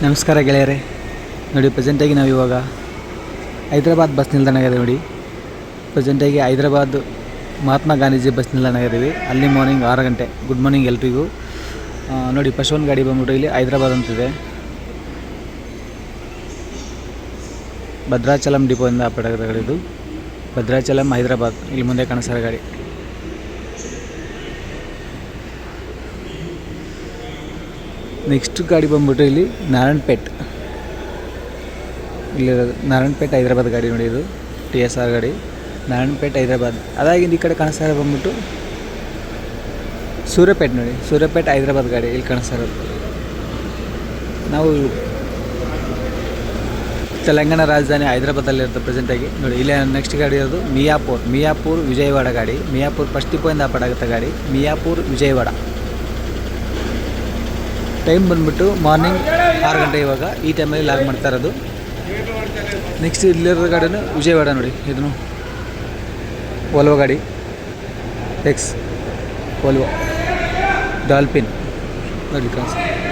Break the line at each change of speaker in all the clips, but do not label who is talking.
ನಮಸ್ಕಾರ ಗೆಳೆಯರೇ. ನೋಡಿ, ಪ್ರೆಸೆಂಟಾಗಿ ನಾವು ಇವಾಗ ಹೈದ್ರಾಬಾದ್ ಬಸ್ ನಿಲ್ದಾಣ ಇದೆ. ನೋಡಿ, ಪ್ರೆಸೆಂಟಾಗಿ ಹೈದ್ರಾಬಾದ್ ಮಹಾತ್ಮ ಗಾಂಧೀಜಿ ಬಸ್ ನಿಲ್ದಾಣ ಇದ್ದೀವಿ. ಅಲ್ಲಿ ಮಾರ್ನಿಂಗ್ 6 ಗಂಟೆ. ಗುಡ್ ಮಾರ್ನಿಂಗ್ ಎಲ್ರಿಗೂ. ನೋಡಿ, ಫಸ್ಟ್ ಒಂದು ಗಾಡಿ ಬಂದ್ಬಿಟ್ಟು ಇಲ್ಲಿ ಹೈದ್ರಾಬಾದ್ ಅಂತಿದೆ. ಭದ್ರಾಚಲಂ ಡಿಪೋಯಿಂದ ಪಡೆದ ಗಾಡಿದು. ಭದ್ರಾಚಲಂ ಹೈದ್ರಾಬಾದ್ ಇಲ್ಲಿ ಮುಂದೆ ಕಾಣಿಸ್ತಾರೆ ಗಾಡಿ. ನೆಕ್ಸ್ಟ್ ಗಾಡಿ ಬಂದ್ಬಿಟ್ಟು ಇಲ್ಲಿ ನಾರಾಯಣಪೇಟ್. ಇಲ್ಲಿರೋದು ನಾರಾಯಣಪೇಟ್ ಹೈದ್ರಾಬಾದ್ ಗಾಡಿ. ನೋಡಿ, ಇದು TSR ಗಾಡಿ, ನಾರಾಯಣಪೇಟ್ ಹೈದ್ರಾಬಾದ್. ಅದಾಗಿಂದ ಈ ಕಡೆ ಕಾಣಿಸ್ತಾ ಇರೋ ಬಂದ್ಬಿಟ್ಟು ಸೂರ್ಯಾಪೇಟ್. ನೋಡಿ, ಸೂರ್ಯಾಪೇಟ್ ಹೈದ್ರಾಬಾದ್ ಗಾಡಿ ಇಲ್ಲಿ ಕಾಣಿಸ್ತಾ ಇರೋದು. ನಾವು ತೆಲಂಗಾಣ ರಾಜಧಾನಿ ಹೈದ್ರಾಬಾದಲ್ಲಿರುತ್ತೆ ಪ್ರೆಸೆಂಟಾಗಿ. ನೋಡಿ, ಇಲ್ಲೇ ನೆಕ್ಸ್ಟ್ ಗಾಡಿ ಇರೋದು ಮಿಯಾಪುರ್ ವಿಜಯವಾಡ ಗಾಡಿ. ಮಿಯಾಪುರ್ ಫಸ್ಟ್ ಡಿಪೋಯಿಂದ ಆಗುತ್ತೆ ಗಾಡಿ. ಮಿಯಾಪುರ್ ವಿಜಯವಾಡ. ಟೈಮ್ ಬಂದುಬಿಟ್ಟು ಮಾರ್ನಿಂಗ್ 6 ಗಂಟೆ. ಇವಾಗ ಈ ಟೈಮಲ್ಲಿ ಲಾಗ್ ಮಾಡ್ತಾ ಇರೋದು. ನೆಕ್ಸ್ಟ್ ಇಲ್ಲಿರೋ ಗಾಡಿನೂ ವಿಜಯವಾಡ. ನೋಡಿ, ಇದನ್ನು ವೋಲ್ವೋ ಗಾಡಿ, ವೋಲ್ವೋ ಡಾಲ್ಫಿನ್. ನೋಡಿ,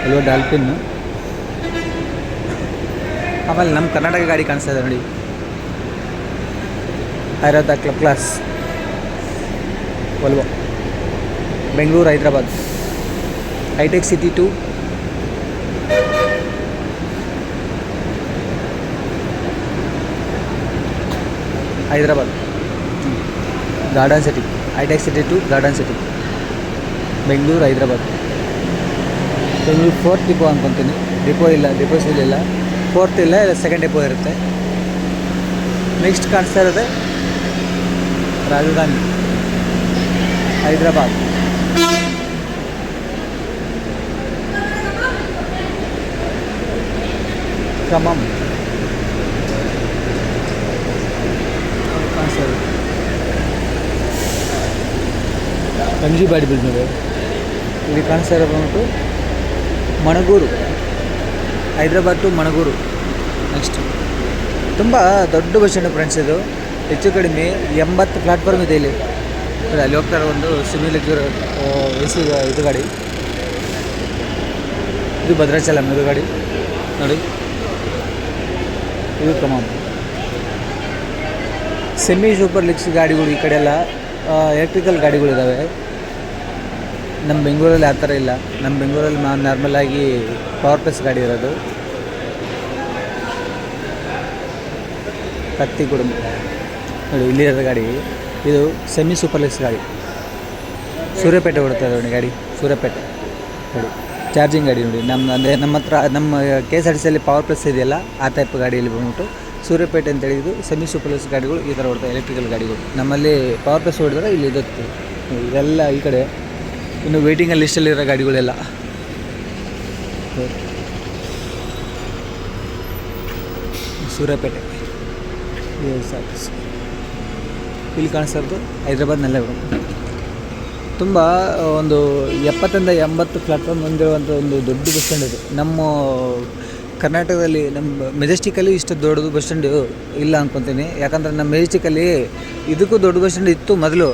ವೋಲ್ವೋ ಡಾಲ್ಫಿನ್ನು. ಆಮೇಲೆ ನಮ್ಮ ಕರ್ನಾಟಕ ಗಾಡಿ ಕಾಣಿಸ್ತಾ ಇದೆ ನೋಡಿ, Airavat club class Volvo. Bengaluru Hyderabad hitech city to Hyderabad garden city. Hitech city to garden city, Bengaluru Hyderabad. Bengaluru 4th depot ಅಂದ್ಕೊತೀನಿ. ಡಿಪೋಸ್ ಇಲ್ಲ, 4th ಇಲ್ಲ, 2nd ಡಿಪೋ ಇರುತ್ತೆ. ನೆಕ್ಸ್ಟ್ ಕಾಣಿಸ್ತಾ ಇರೋದೆ ರಾಜಧಾನಿ ಹೈದ್ರಾಬಾದ್. ಖಮ್ಮಂ ಕಾಣಿಸ್ತಾ ಇದೆ. MG body building. ಇಲ್ಲಿ ಕಾಣಿಸ್ತಾ ಇರೋ ಬಂದ್ಬಿಟ್ಟು ಮಣಗೂರು, ಹೈದ್ರಾಬಾದ್ ಟು ಮಣಗೂರು. ನೆಕ್ಸ್ಟ್ ತುಂಬ ದೊಡ್ಡ ಬಸ್ ಸ್ಟ್ಯಾಂಡ್ ಫ್ರೆಂಡ್ಸ್. ಇದು ಹೆಚ್ಚು ಕಡಿಮೆ 80 ಪ್ಲಾಟ್ಫಾರ್ಮ್ ಇದೆ ಇಲ್ಲಿ. ಅಲ್ಲಿ ಹೋಗ್ತಾರೆ ಒಂದು ಸಿವಿಲ್ AC ಇದು ಗಾಡಿ. ಇದು ಭದ್ರಾಚಲಂ ಇದು ಗಾಡಿ. ನೋಡಿ, ಇದು ಖಮ್ಮಂ. ಸೆಮಿ ಸೂಪರ್ ಲಿಕ್ಸ್ ಗಾಡಿಗಳು ಈ ಕಡೆ ಎಲ್ಲ ಎಲೆಕ್ಟ್ರಿಕಲ್ ಗಾಡಿಗಳಿದ್ದಾವೆ. ನಮ್ಮ ಬೆಂಗಳೂರಲ್ಲಿ ಆ ಥರ ಇಲ್ಲ. ನಮ್ಮ ಬೆಂಗಳೂರಲ್ಲಿ ನಾರ್ಮಲಾಗಿ ಪವರ್ ಪ್ಲಸ್ ಗಾಡಿ ಇರೋದು. ಕತ್ತಿ ಕುಟುಂಬ. ನೋಡಿ, ಇಲ್ಲಿರೋದು ಗಾಡಿ ಇದು ಸೆಮಿ ಸೂಪರ್ ಲಿಕ್ಸ್ ಗಾಡಿ. ಸೂರ್ಯಾಪೇಟೆ ಓಡುತ್ತೆ ನೋಡಿ ಗಾಡಿ, ಸೂರ್ಯಾಪೇಟೆ. ನೋಡಿ, ಚಾರ್ಜಿಂಗ್ ಗಾಡಿ. ನೋಡಿ, ನಮ್ಮ ಹತ್ರ ನಮ್ಮ KSRTCಯಲ್ಲಿ ಪವರ್ ಪ್ಲಸ್ ಇದೆಯಲ್ಲ, ಆ ಟೈಪ್ ಗಾಡಿಯಲ್ಲಿ ಬಂದ್ಬಿಟ್ಟು ಸೂರ್ಯಾಪೇಟೆ ಅಂತ ಹೇಳಿದ್ದು ಸೆಮಿ ಸೂಪರ್ ಲಿಕ್ಸ್ ಗಾಡಿಗಳು ಈ ಥರ ಓಡ್ತವೆ, ಎಲೆಕ್ಟ್ರಿಕಲ್ ಗಾಡಿಗಳು. ನಮ್ಮಲ್ಲಿ ಪವರ್ ಪ್ಲಸ್ ಹೊಡಿದ್ರೆ ಇಲ್ಲಿ ಇದಕ್ಕೆ ಇದೆಲ್ಲ ಈ ಕಡೆ ಇನ್ನು ವೇಟಿಂಗ್ ಲಿಸ್ಟಲ್ಲಿರೋ ಗಾಡಿಗಳೆಲ್ಲ. ಸೂರ್ಯಾಪೇಟೆ ಇಲ್ಲಿ ಕಾಣಿಸ್ತಾ ಇರೋದು ಹೈದ್ರಾಬಾದ್ನಲ್ಲೇ ಬರುತ್ತೆ. ತುಂಬ ಒಂದು 70-80 ಪ್ಲಾಟ್ಫಾರ್ಮ್ ಹೊಂದಿರುವಂಥ ಒಂದು ದೊಡ್ಡ ಬಸ್ ಸ್ಟ್ಯಾಂಡ್ ಇದು. ನಮ್ಮ ಕರ್ನಾಟಕದಲ್ಲಿ ನಮ್ಮ ಮೆಜೆಸ್ಟಿಕಲ್ಲಿ ಇಷ್ಟು ದೊಡ್ಡದು ಬಸ್ ಸ್ಟ್ಯಾಂಡ್ ಇಲ್ಲ ಅಂದ್ಕೊತೀನಿ. ಯಾಕಂದರೆ ನಮ್ಮ ಮೆಜೆಸ್ಟಿಕಲ್ಲಿ ಇದಕ್ಕೂ ದೊಡ್ಡ ಬಸ್ ಸ್ಟ್ಯಾಂಡ್ ಇತ್ತು ಮೊದಲು.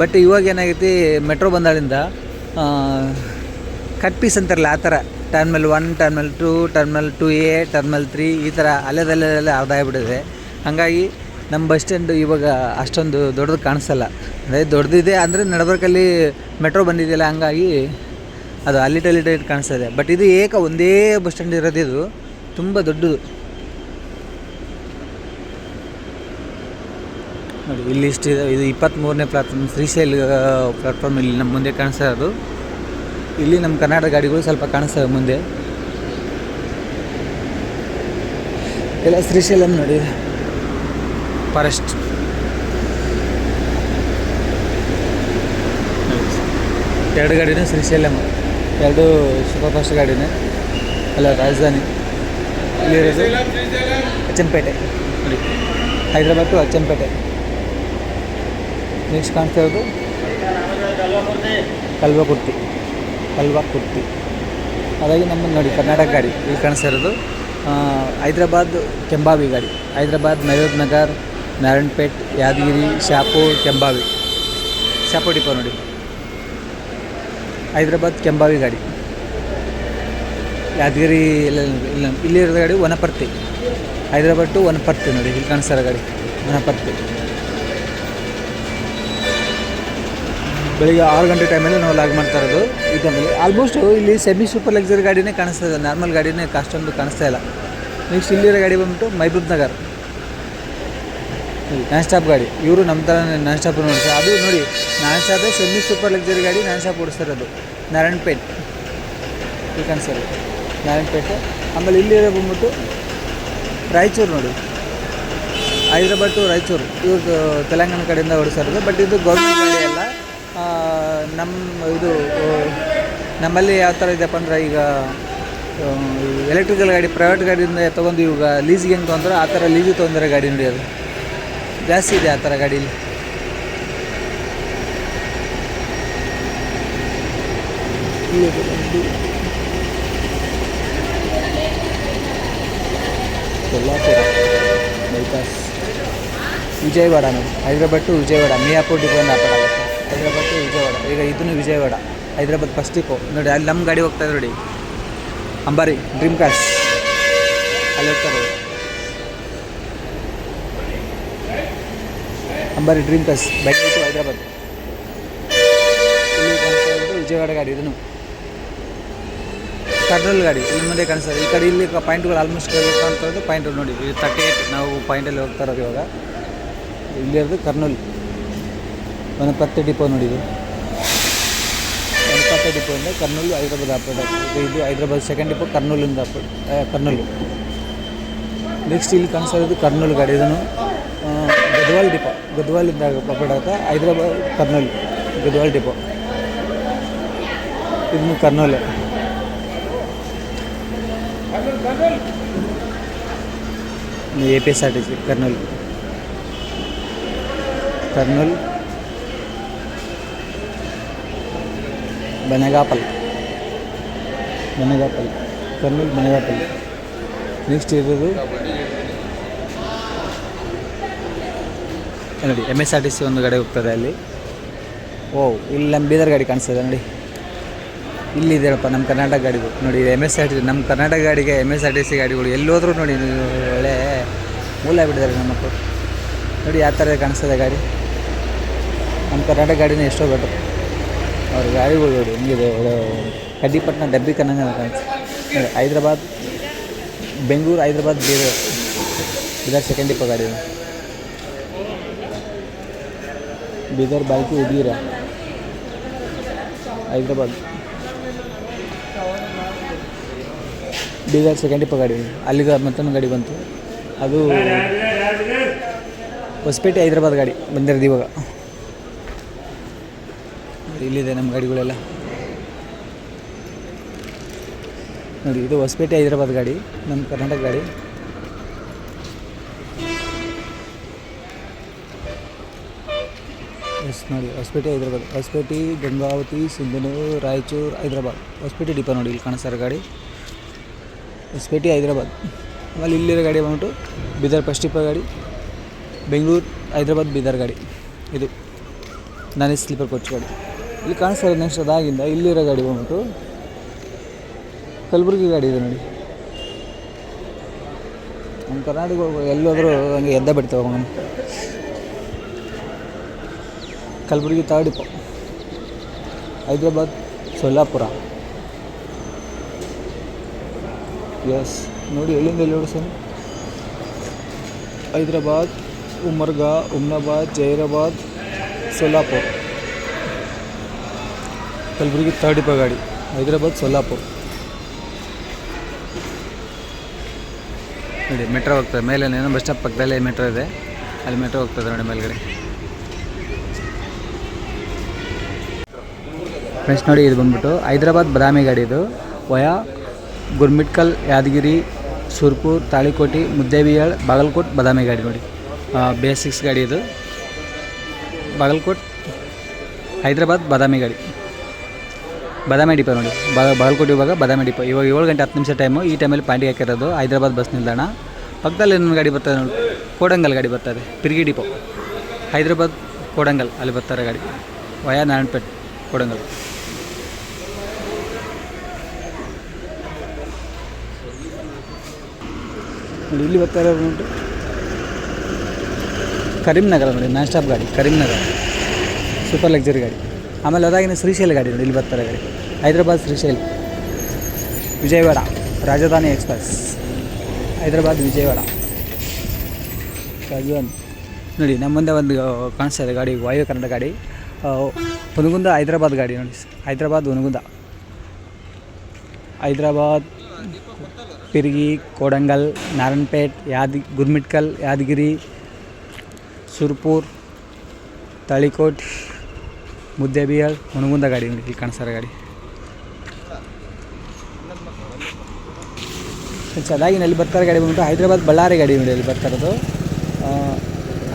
ಬಟ್ ಇವಾಗ ಏನಾಗೈತಿ, ಮೆಟ್ರೋ ಬಂದಾಳಿಂದ ಕಟ್ ಪೀಸ್ ಅಂತಾರಲ್ಲ, ಆ ಥರ terminal 1, terminal 2, terminal 2A, terminal 3 ಈ ಥರ ಅಲ್ಲೇ ಅರ್ಧ ಆಗಿಬಿಟ್ಟಿದೆ. ಹಾಗಾಗಿ ನಮ್ಮ ಬಸ್ ಸ್ಟ್ಯಾಂಡ್ ಇವಾಗ ಅಷ್ಟೊಂದು ದೊಡ್ಡದು ಕಾಣಿಸಲ್ಲ. ಅದೇ ದೊಡ್ಡದಿದೆ ಅಂದರೆ ನಡಬರ್ಕಲ್ಲಿ ಮೆಟ್ರೋ ಬಂದಿದೆಯಲ್ಲ, ಹಂಗಾಗಿ ಅದು ಅಲ್ಲಿಟ ಕಾಣಿಸ್ತಾ ಇದೆ. ಬಟ್ ಇದು ಒಂದೇ ಬಸ್ ಸ್ಟ್ಯಾಂಡ್ ಇರೋದು. ಇದು ತುಂಬ ದೊಡ್ಡದು. ನೋಡಿ, ಇಲ್ಲಿ ಇಷ್ಟಿದೆ. ಇದು 23ನೇ ಪ್ಲಾಟ್ಫಾರ್ಮ್, ಶ್ರೀಶೈಲ ಪ್ಲಾಟ್ಫಾರ್ಮ್ ಇಲ್ಲಿ ನಮ್ಮ ಮುಂದೆ ಕಾಣಿಸ್ತಾ ಇರೋದು. ಇಲ್ಲಿ ನಮ್ಮ ಕರ್ನಾಟಕ ಗಾಡಿಗಳು ಸ್ವಲ್ಪ ಕಾಣಿಸ್ತವೆ ಮುಂದೆ ಎಲ್ಲ. ಶ್ರೀಶೈಲಂ ನೋಡಿ, ಫಾರೆಸ್ಟ್. ಎರಡು ಗಾಡಿನೂ ಶ್ರೀಶೈಲಂ, ಎರಡು ಸೂಪರ್ ಫಾಸ್ಟ್ ಗಾಡಿನೇ ಅಲ್ಲ. ರಾಜಧಾನಿ ಇಲ್ಲಿರೋದು ಅಚ್ಚಂಪೇಟೆ. ನೋಡಿ, ಹೈದ್ರಾಬಾದ್ ಟು ಅಚ್ಚಂಪೇಟೆ. ನೆಕ್ಸ್ಟ್ ಕಾಣಿಸ್ತಾ ಇರೋದು ಕಲ್ವಕುರ್ತಿ. ಹಾಗಾಗಿ ನಮ್ಮ ನೋಡಿ ಕರ್ನಾಟಕ ಗಾಡಿ ಇಲ್ಲಿ ಕಾಣಿಸ್ತಾ ಇರೋದು. ಹೈದ್ರಾಬಾದ್ ಕೆಂಬಾವಿ ಗಾಡಿ. ಹೈದ್ರಾಬಾದ್ ಮೆಹಬೂಬ್ ನಗರ್, ನಾರಾಯಣಪೇಟ್, ಯಾದಗಿರಿ, ಶಾಪುರ್, ಕೆಂಬಾವಿ. ಶಾಪುರ್ ಡಿಪೋ. ನೋಡಿ, ಹೈದ್ರಾಬಾದ್ ಕೆಂಬಾವಿ ಗಾಡಿ. ಯಾದಗಿರಿ ಇಲ್ಲ ಇಲ್ಲ ಇಲ್ಲಿರೋದು ಗಾಡಿ ವನಪರ್ತಿ, ಹೈದರಾಬಾದ್ ಟು ವನಪರ್ತಿ ನೋಡಿ, ಇಲ್ಲಿ ಕಾಣಿಸ್ತಾರ ಗಾಡಿ ವನಪರ್ತಿ. ಬೆಳಿಗ್ಗೆ 6 ಗಂಟೆ ಟೈಮಲ್ಲಿ ನಾವು ಲಾಗ್ ಮಾಡ್ತಾ ಇರೋದು ಈ ಟೈಮಲ್ಲಿ. ಆಲ್ಮೋಸ್ಟು ಇಲ್ಲಿ ಸೆಮಿ ಸೂಪರ್ ಲಕ್ಸರಿ ಗಾಡಿನೇ ಕಾಣಿಸ್ತಾ ಇದೆ, ನಾರ್ಮಲ್ ಗಾಡಿನೇ ಅಷ್ಟೊಂದು ಕಾಣಿಸ್ತಾ ಇಲ್ಲ. ನೆಕ್ಸ್ಟ್ ಇಲ್ಲಿರೋ ಗಾಡಿ ಬಂದ್ಬಿಟ್ಟು ಮೈಬೂಬ್ ನಗರ್ ನಾನ್ ಸ್ಟಾಪ್ ಗಾಡಿ. ಇವರು ನಮ್ಮ ಥರ ನಾನ್ ಸ್ಟಾಪ್ ನೋಡ್ತಾರೆ. ಅದು ನೋಡಿ ನಾನ್ ಸ್ಟಾಪೇ ಸೆಮಿ ಸೂಪರ್ ಲಕ್ಸರಿ ಗಾಡಿ ನಾನ್ ಸ್ಟಾಪ್ ಓಡಿಸ್ತಿರೋದು ನಾರಾಯಣಪೇಟ್, ಇಲ್ಲಿ ಕಾಣಿಸ್ತಾರೆ ನಾರಾಯಣಪೇಟೆ. ಆಮೇಲೆ ಇಲ್ಲಿರೋ ಬಂದ್ಬಿಟ್ಟು ರಾಯಚೂರು ನೋಡಿ, ಹೈದರಾಬಾದ್ ಟು ರಾಯಚೂರು, ಇವರು ತೆಲಂಗಾಣ ಕಡೆಯಿಂದ ಓಡಿಸ್ತಾ ಇರೋದು. ಬಟ್ ಇದು ಗೌರ್ಮೆಂಟ್ ಗಾಡಿ ಅಲ್ಲ. ನಮ್ಮಲ್ಲಿ ಯಾವ ಥರ ಇದೆಯಪ್ಪ ಅಂದ್ರೆ, ಈಗ ಎಲೆಕ್ಟ್ರಿಕಲ್ ಗಾಡಿ ಪ್ರೈವೇಟ್ ಗಾಡಿಯಿಂದ ತೊಗೊಂಡು ಇವಾಗ ಲೀಸಿಗೆ ಹೆಂಗೆ ತೊಗೊಂಡ್ರೆ ಆ ಥರ ಲೀಸಿಗೆ ತೊಗೊಂಡಿರೋ ಗಾಡಿ ನೋಡಿ, ಅದು ಜಾಸ್ತಿ ಇದೆ ಆ ಥರ ಗಾಡೀಲಿ. ಕೊಲ್ಲಾಪುರ ಬೈಪಾಸ್, ವಿಜಯವಾಡ ನೋಡಿ, ಹೈದರಾಬಾದ್ ಟು ವಿಜಯವಾಡ, ಮಿಯಾಪುರ್ ಡಿಪೋಯಿಂದ ಆಪರೇಟ್ ಆಗುತ್ತೆ. ಹೈದರಾಬಾದ್ ಟು ವಿಜಯವಾಡ, ಈಗ ಇದನ್ನು ವಿಜಯವಾಡ, ಹೈದರಾಬಾದ್ ಫಸ್ಟ್ ಡಿಪೋ ನೋಡಿ. ಅಲ್ಲಿ ನಮ್ಮ ಗಾಡಿ ಹೋಗ್ತಾಯಿದೆ ನೋಡಿ, ಅಂಬಾರಿ ಡ್ರೀಮ್ ಕಾರ್ಸ್ ಅಲ್ಲಿ ಹೋಗ್ತಾರೆ. Ambari dream cars Bengaluru to Hyderabad, ಇಲ್ಲಿ ವಿಜಯವಾಡ ಗಾಡಿ. ಇದನ್ನು ಕರ್ನೂಲ್ ಗಾಡಿ ಇಲ್ಲಿ ಮುಂದೆ ಕಾಣಿಸ್ತದೆ. ಈ ಕಡೆ ಇಲ್ಲಿ ಪಾಯಿಂಟ್ಗಳು ಆಲ್ಮೋಸ್ಟ್ ಕಾಣ್ತಿರೋದು ಪಾಯಿಂಟ್ ನೋಡಿ, 38 ನಾವು ಪಾಯಿಂಟಲ್ಲಿ ಹೋಗ್ತಾ ಇರೋದು ಇವಾಗ. ಇಲ್ಲಿರೋದು ಕರ್ನೂಲ್ ವನಪರ್ತಿ ಡಿಪೋ ನೋಡಿ, ಇದು ವನಪರ್ತಿ ಡಿಪೋಯಿಂದ ಕರ್ನೂಲ್ ಹೈದರಾಬಾದ್ ಆಪರೇಟ್ ಆಗ್ತದೆ. ಇದು ಹೈದರಾಬಾದ್ ಸೆಕೆಂಡ್ ಡಿಪೋ, ಕರ್ನೂಲಿಂದ ಕರ್ನೂಲು. ನೆಕ್ಸ್ಟ್ ಇಲ್ಲಿ ಕಾಣಿಸ್ತಾ ಕರ್ನೂಲ್ ಗಾಡಿ, ಇದನ್ನು ಗದ್ವಾಲ್ ಡಿಪೋ, ಗದ್ವಾಲಿಂದ ಆಪರೇಟ್ ಆಗುತ್ತೆ. ಹೈದರಾಬಾದ್ ಕರ್ನೂಲ್ ಗದ್ವಾಲ್ ಡಿಪೋ, ಇದನ್ನು ಕರ್ನೂಲ್. APSRTC ಕರ್ನೂಲ್, ಕರ್ನೂಲ್ ಬನಗಾಪಲ್, ಕರ್ನೂಲ್ ಬನಗಾಪಲ್. ನೆಕ್ಸ್ಟ್ ಇರೋದು ನೋಡಿ MSRTC ಒಂದು ಗಾಡಿ ಹೋಗ್ತದೆ ಅಲ್ಲಿ. ಇಲ್ಲಿ ನಮ್ಮ ಬೀದರ್ ಗಾಡಿ ಕಾಣಿಸ್ತದೆ ನೋಡಿ, ಇಲ್ಲಿದೆಯಪ್ಪ ನಮ್ಮ ಕರ್ನಾಟಕ ಗಾಡಿದು ನೋಡಿ. MSRTC ನಮ್ಮ ಕರ್ನಾಟಕ ಗಾಡಿಗೆ MSRTC ಗಾಡಿಗಳು ಎಲ್ಲೋದ್ರೂ ನೋಡಿ ಒಳ್ಳೆ ಮೂಲ ಬಿಟ್ಟಿದ್ದಾರೆ ನಮ್ಮ ಮಕ್ಕಳು ನೋಡಿ. ಯಾವ ಥರ ಕಾಣಿಸ್ತದೆ ಗಾಡಿ, ನಮ್ಮ ಕರ್ನಾಟಕ ಗಾಡಿನೇ ಎಷ್ಟೋ ಬೆಟ್ರು. ಅವ್ರ ಗಾಡಿಗಳು ನೋಡಿ ಹೆಂಗಿದೆ, ಒಳ್ಳೆ ಕಡ್ಡಿಪಟ್ಟಣ ಡಬ್ಬಿ ಕನ್ನಂಗೆ ಕಾಣಿಸ್ತದೆ ನೋಡಿ. ಹೈದರಾಬಾದ್ ಬೆಂಗಳೂರು, ಹೈದರಾಬಾದ್ ಬೀದರ್ ಸೆಕೆಂಡ್ ಡಿಪೋ ಗಾಡಿ. ಬೀದರ್ ಬಾಲ್ಕಿ ಉದೀರ, ಹೈದರಾಬಾದ್ ಬೀದರ್ ಸೆಕೆಂಡ್ ಡಿಪೋ ಗಾಡಿ. ಅಲ್ಲಿಗೆ ಮತ್ತೊಂದು ಗಾಡಿ ಬಂತು, ಅದು ಹೊಸಪೇಟೆ ಹೈದರಾಬಾದ್ ಗಾಡಿ ಬಂದಿರೋದು ಇವಾಗ. ಇಲ್ಲಿದೆ ನಮ್ಮ ಗಾಡಿಗಳೆಲ್ಲ ನೋಡಿ. ಇದು ಹೊಸಪೇಟೆ ಹೈದರಾಬಾದ್ ಗಾಡಿ, ನಮ್ಮ ಕರ್ನಾಟಕ ಗಾಡಿ. ಎಸ್ ನೋಡಿ, ಹೊಸಪೇಟೆ ಹೈದರಾಬಾದ್, ಹೊಸಪೇಟೆ ಗಂಗಾವತಿ ಸಿಂಧನೂರು ರಾಯಚೂರು ಹೈದರಾಬಾದ್, ಹೊಸಪೇಟೆ ಡಿಪೋ ನೋಡಿ ಇಲ್ಲಿ ಕಾಣಿಸ್ತಾರ ಗಾಡಿ, ಹೊಸಪೇಟೆ ಹೈದರಾಬಾದ್. ಆಮೇಲೆ ಇಲ್ಲಿರೋ ಗಾಡಿ ಬಂದ್ಬಿಟ್ಟು ಬೀದರ್ ಫಸ್ಟ್ ಡಿಪೋ ಗಾಡಿ, ಬೆಂಗಳೂರು ಹೈದರಾಬಾದ್ ಬೀದರ್ ಗಾಡಿ. ಇದು ನಾನೇ ಸ್ಲೀಪರ್ ಕೋಚ್ ಗಾಡಿ ಇಲ್ಲಿ ಕಾಣಿಸ್ತಾ ಇರೋದು. ನೆಕ್ಸ್ಟ್ ಅದಾಗಿಂದ ಇಲ್ಲಿರೋ ಗಾಡಿ ಬಂದ್ಬಿಟ್ಟು ಕಲಬುರಗಿ ಗಾಡಿ ಇದೆ ನೋಡಿ. ನಮ್ಮ ಕರ್ನಾಟಕ ಎಲ್ಲೋದ್ರೂ ಹಂಗೆ ಎದ್ದ ಬಿಡ್ತಾವೆ ನಮ್ಮ Kalaburagi third depot, Hyderabad Solapur. Yes ನೋಡಿ, ಎಲ್ಲಿಂದ ಎಲ್ಲಿ ಓಡಿಸೋಣ, ಹೈದರಾಬಾದ್, ಉಮರ್ಗಾ, ಉಮ್ನಾಬಾದ್, ಜೈರಾಬಾದ್, ಸೊಲ್ಲಾಪುರ್. ಕಲಬುರಗಿ ಥರ್ಡ್ ಡಿಪೋ ಗಾಡಿ, ಹೈದರಾಬಾದ್ ಸೊಲ್ಲಾಪುರ್ ನೋಡಿ. ಮೆಟ್ರೋ ಹೋಗ್ತದೆ ಮೇಲೆ, ಏನೋ ಬಸ್ ಸ್ಟಾಪ್ ಪಕ್ಕದಲ್ಲೇ ಮೆಟ್ರೋ ಇದೆ, ಅಲ್ಲಿ ಮೆಟ್ರೋ ಹೋಗ್ತದೆ ನೋಡಿ ಮೇಲ್ಗಡೆ. ನೆಕ್ಸ್ಟ್ ನೋಡಿ, ಇದು ಬಂದ್ಬಿಟ್ಟು ಹೈದರಾಬಾದ್ ಬದಾಮಿ ಗಾಡಿ. ಇದು ವಯಾ ಗುರ್ಮಿಟ್ಕಲ್, ಯಾದಗಿರಿ, ಸುರ್ಪುರ್, ತಾಳಿಕೋಟಿ, ಮುದ್ದೇಬಿಹಾಳ್, ಬಾಗಲಕೋಟ್ ಬದಾಮಿ ಗಾಡಿ ನೋಡಿ. ಬೇಸಿಕ್ಸ್ ಗಾಡಿ ಇದು. ಬಾಗಲಕೋಟ್ ಹೈದರಾಬಾದ್ ಬದಾಮಿ ಗಾಡಿ, ಬದಾಮಿ ಡಿಪೋ ನೋಡಿ. ಬಾಗಲಕೋಟೆ ಇವಾಗ ಬದಾಮಿ ಡಿಪೋ. ಇವಾಗ 7 ಗಂಟೆ 10 ನಿಮಿಷ ಟೈಮು. ಈ ಟೈಮಲ್ಲಿ ಪಾಂಡಿಗೆ ಹಾಕಿರೋದು ಹೈದರಾಬಾದ್ ಬಸ್ ನಿಲ್ದಾಣ. ಪಕ್ಕದಲ್ಲಿ ಇನ್ನೊಂದು ಗಾಡಿ ಬರ್ತದೆ ನೋಡಿ, ಕೋಡಂಗಲ್ ಗಾಡಿ ಬರ್ತದೆ, ಪಿರ್ಗಿ ಡಿಪೋ, ಹೈದರಾಬಾದ್ ಕೋಡಂಗಲ್ ಅಲ್ಲಿ ಬರ್ತಾರೆ ಗಾಡಿ, ವಯಾ ನಾರಾಯಣಪೇಟ್ ಕೋಡಂಗಲ್. ನೋಡಿ ಇಲ್ಲಿ ಬರ್ತಾ ಇರೋದು ಉಂಟು ಕರೀಂನಗರ ನೋಡಿ, ನಾನ್ ಸ್ಟಾಪ್ ಗಾಡಿ ಕರೀಂನಗರ ಸೂಪರ್ ಲಕ್ಸರಿ ಗಾಡಿ. ಆಮೇಲೆ ಅದಾಗಿನ ಶ್ರೀಶೈಲ ಗಾಡಿ ನೋಡಿ, ಇಲ್ಲಿ ಬರ್ತಾರೆ ಗಾಡಿ ಹೈದ್ರಾಬಾದ್ ಶ್ರೀಶೈಲ್ ವಿಜಯವಾಡ ರಾಜಧಾನಿ ಎಕ್ಸ್ಪ್ರೆಸ್ ಹೈದ್ರಾಬಾದ್ ವಿಜಯವಾಡ. ನೋಡಿ ನಮ್ಮ ಮುಂದೆ ಒಂದು ಕಾಣಿಸ್ತಾ ಇದೆ ಗಾಡಿ, ವಾಯು ಕನ್ನಡ ಗಾಡಿ, ಹುನಗುಂದ ಹೈದ್ರಾಬಾದ್ ಗಾಡಿ ನೋಡಿ, ಹೈದ್ರಾಬಾದ್ ಹುನಗುಂದ, ಹೈದ್ರಾಬಾದ್ ಪಿರ್ಗಿ, ಕೋಡಂಗಲ್, ನಾರಾಯಣಪೇಟ್, ಗುರ್ಮಿಟ್ಕಲ್, ಯಾದಗಿರಿ, ಸುರ್ಪುರ್, ತಾಳಿಕೋಟ್, ಮುದ್ದೇಬಿಹಾಳ್, ಹುನಗುಂದ ಗಾಡಿ ನೋಡಿ, ಇಲ್ಲಿ ಕಾಣಿಸ್ತಾರೆ ಗಾಡಿ. ಅದಾಗಿ ಅಲ್ಲಿ ಬರ್ತಾರೆ ಗಾಡಿ ಬಂದ್ಬಿಟ್ಟು ಹೈದ್ರಾಬಾದ್ ಬಳ್ಳಾರಿ ಗಾಡಿ ನೋಡಿ, ಅಲ್ಲಿ ಬರ್ತಾ ಇರೋದು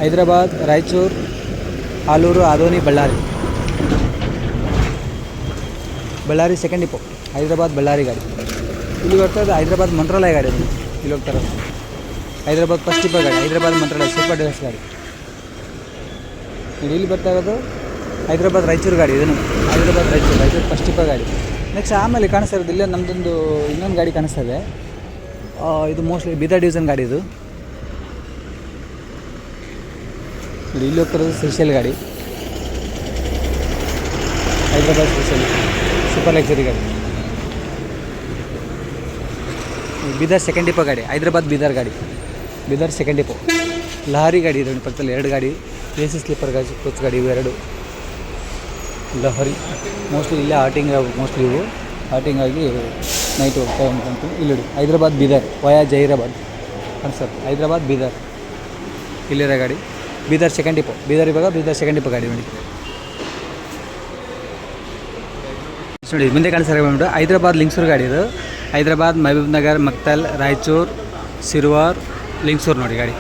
ಹೈದ್ರಾಬಾದ್ ರಾಯಚೂರು ಆಲೂರು ಆದೋನಿ ಬಳ್ಳಾರಿ ಸೆಕೆಂಡ್ ಡಿಪೋ, ಹೈದ್ರಾಬಾದ್ ಬಳ್ಳಾರಿ ಗಾಡಿ. ಇಲ್ಲಿ ಬರ್ತಾ ಇರೋದು ಹೈದ್ರಾಬಾದ್ ಮಂತ್ರಾಲಯ ಗಾಡಿ ನೋಡಿ, ಇಲ್ಲಿ ಹೋಗ್ತಾ ಇರೋದು ಹೈದ್ರಾಬಾದ್ ಫಸ್ಟ್ ಡಿಪೋ ಗಾಡಿ, ಹೈದ್ರಾಬಾದ್ ಮಂತ್ರಾಲಯ ಸೂಪರ್ ಡೆಲಕ್ಸ್ ಗಾಡಿ. ಇಲ್ಲಿ ಬರ್ತಾ ಇರೋದು ಹೈದ್ರಾಬಾದ್ ರಾಯಚೂರು ಗಾಡಿ, ಇದನ್ನು ಹೈದ್ರಾಬಾದ್ ರಾಯಚೂರು ಫಸ್ಟ್ ಡಿಪೋ ಗಾಡಿ. ನೆಕ್ಸ್ಟ್ ಆಮೇಲೆ ಕಾಣಿಸ್ತಾ ಇರೋದು ಇಲ್ಲೇ ನಮ್ಮದೊಂದು ಇನ್ನೊಂದು ಗಾಡಿ ಕಾಣಿಸ್ತಾ ಇದೆ, ಇದು ಮೋಸ್ಟ್ಲಿ ಬೀದರ್ ಡಿವಿಷನ್ ಗಾಡಿ ಇದು ನೋಡಿ. ಇಲ್ಲಿ ಹೋಗ್ತಿರೋದು ಶ್ರೀಶೈಲ್ ಗಾಡಿ, ಹೈದ್ರಾಬಾದ್ ಶ್ರೀಶೈಲ್ ಸೂಪರ್ ಲಕ್ಸರಿ ಗಾಡಿ. ಬೀದರ್ ಸೆಕೆಂಡ್ ಡಿಪೋ ಗಾಡಿ, ಹೈದ್ರಾಬಾದ್ ಬೀದರ್ ಗಾಡಿ, ಬೀದರ್ ಸೆಕೆಂಡ್ ಡಿಪೋ. ಲಹರಿ ಗಾಡಿ ಇದೆ ಪಕ್ಕದಲ್ಲಿ ಎರಡು ಗಾಡಿ, AC ಸ್ಲೀಪರ್ ಗಾಡಿ, ಕೋಚ್ ಗಾಡಿ, ಇವು ಎರಡು ಲಹರಿ. ಮೋಸ್ಟ್ಲಿ ಇಲ್ಲೇ ಮೋಸ್ಟ್ಲಿ ಇವು ಆಟಿಂಗ್ ಆಗಿ ನೈಟ್ ಹೋಗ್ತಾ ಉಂಟು. ಇಲ್ಲಿ ನೋಡಿ ಹೈದ್ರಾಬಾದ್ ಬೀದರ್ ವಯಾ ಜಹೀರಾಬಾದ್ ಸರ್, ಹೈದ್ರಾಬಾದ್ ಬೀದರ್ ಇಲ್ಲಿರೋ ಗಾಡಿ, Bidar second depot, Bidar second depot ಗಾಡಿ ನೋಡಿ. ನೋಡಿ ಮುಂದೆ ಕಾಣಿಸ್ತಾರೆ ಬಂದ್ಬಿಟ್ಟು ಹೈದ್ರಾಬಾದ್ ಲಿಂಗ್ಸೂರು ಗಾಡಿ ಇದು, ಹೈದ್ರಾಬಾದ್ ಮಹಬೂಬ್ ನಗರ್, ಮಕ್ತಲ್, ರಾಯಚೂರು, ಸಿರ್ವಾರ್, ಲಿಂಗ್ಸೂರು ನೋಡಿ ಗಾಡಿ,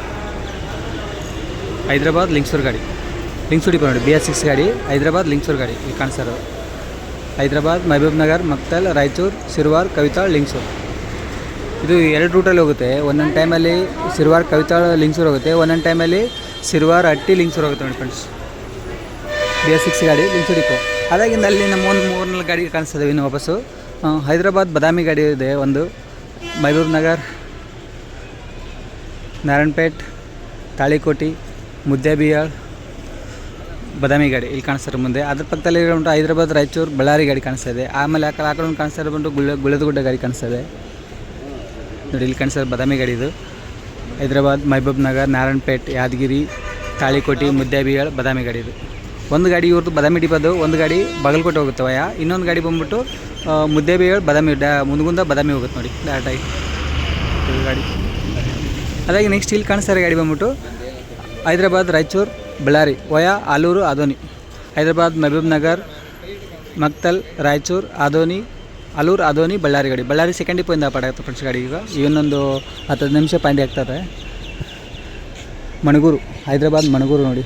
ಹೈದ್ರಾಬಾದ್ ಲಿಂಗ್ಸೂರು ಗಾಡಿ, ಲಿಂಗ್ಸೂರು ಡಿಪೋ ನೋಡಿ, BS6 ಗಾಡಿ, ಹೈದ್ರಾಬಾದ್ ಲಿಂಗ್ಸೂರು ಗಾಡಿ ಇಲ್ಲಿ ಕಾಣಿಸ್ತಾರೆ. ಹೈದ್ರಾಬಾದ್ ಮಹಬೂಬ್ ನಗರ್, ಮಕ್ತಲ್, ರಾಯಚೂರು, ಸಿರ್ವಾರ್, ಕವಿತಾಳ್, ಲಿಂಗ್ಸೂರು. ಇದು ಎರಡು ರೂಟಲ್ಲಿ ಹೋಗುತ್ತೆ. ಒಂದೊಂದು ಟೈಮಲ್ಲಿ ಸಿರ್ವಾರ್, ಕವಿತಾಳ್, ಲಿಂಗ್ಸೂರು ಹೋಗುತ್ತೆ, ಒಂದೊಂದು ಟೈಮಲ್ಲಿ ಸಿರ್ವಾರ್, ಅಟ್ಟಿ, ಲಿಂಗ್ಸೂರು ಹೋಗುತ್ತೆ ನೋಡಿ ಫ್ರೆಂಡ್ಸ್. BS6 ಗಾಡಿ ಲಿಂಗ್ಸೂರು ಡಿಪೋ. ಅದಾಗಿಂದ ಅಲ್ಲಿ ನಮ್ಮ ಒಂದು 3-4 ಗಾಡಿ ಕಾಣಿಸ್ತದೆ ಇನ್ನು ವಾಪಸ್ಸು. ಹೈದ್ರಾಬಾದ್ ಬದಾಮಿ ಗಾಡಿ ಇದೆ ಒಂದು, ಮಹಬೂಬ್ ನಗರ್, ನಾರಾಯಣಪೇಟ್, ತಾಳಿಕೋಟಿ, ಮುದ್ದೇಬಿಹಾಳ್, ಬದಾಮಿ ಗಾಡಿ ಇಲ್ಲಿ ಕಾಣಿಸ್ತಾರೆ ಮುಂದೆ. ಅದ್ರ ಪಕ್ಕದಲ್ಲಿ ಉಂಟು ಹೈದ್ರಾಬಾದ್ ರಾಯಚೂರು ಬಳ್ಳಾರಿ ಗಾಡಿ ಕಾಣಿಸ್ತಾ ಇದೆ. ಆಮೇಲೆ ಆ ಕಡೆ ಒಂದು ಕಾಣಿಸ್ತಾ ಬಂದು ಗುಳದಗುಡ್ಡ ಗಾಡಿ ಕಾಣಿಸ್ತಾ ಇದೆ ನೋಡಿ, ಇಲ್ಲಿ ಕಾಣಿಸ್ತಾರೆ ಬದಾಮಿ ಗಾಡಿ ಇದು. ಹೈದ್ರಾಬಾದ್ ಮಹಬೂಬ್ ನಗರ್, ನಾರಾಯಣಪೇಟ್, ಯಾದಗಿರಿ, ತಾಳಿಕೋಟಿ, ಮುದ್ದೇಬಿಹಾಳ್, ಬದಾಮಿ ಗಾಡಿ ಇದು. ಒಂದು ಗಾಡಿ ಇವ್ರದ್ದು ಬದಾಮಿ ಡಿಪೋದು, ಒಂದು ಗಾಡಿ ಬಾಗಲಕೋಟೆ ಹೋಗುತ್ತೆ ವಯ, ಇನ್ನೊಂದು ಗಾಡಿ ಬಂದ್ಬಿಟ್ಟು ಮುದ್ದೇಬಿಹಾಳ್ ಬದಾಮಿ ಮುನಗುಂದ ಬದಾಮಿ ಹೋಗುತ್ತೆ ನೋಡಿ ಡೈರೆಕ್ಟಾಗಿ ಗಾಡಿ. ಅದಾಗಿ ನೆಕ್ಸ್ಟ್ ಇಲ್ಲಿ ಕಾಣಿಸ್ತಾರೆ ಗಾಡಿ ಬಂದ್ಬಿಟ್ಟು ಹೈದ್ರಾಬಾದ್ ರಾಯಚೂರು ಬಳ್ಳಾರಿ ವಯಾ ಆಲೂರು ಆದೋನಿ, ಹೈದ್ರಾಬಾದ್ ಮಹಬೂಬ್ ನಗರ್, ಮಕ್ತಲ್, ರಾಯಚೂರು, ಆಲೂರು ಆದೋನಿ, ಬಳ್ಳಾರಿ ಗಾಡಿ. ಬಳ್ಳಾರಿ ಸೆಕೆಂಡ್ ಡಿಪೋಯಿಂದ ಪಡಾಗುತ್ತೆ ಫ್ರೆಂಡ್ಸ್ ಗಾಡಿ. ಈಗ ಇನ್ನೊಂದು 10 ನಿಮಿಷ ಪಾಯಿಂಟ್ ಆಗ್ತದೆ. ಮಣಗೂರು, ಹೈದ್ರಾಬಾದ್ ಮಣಗೂರು ನೋಡಿ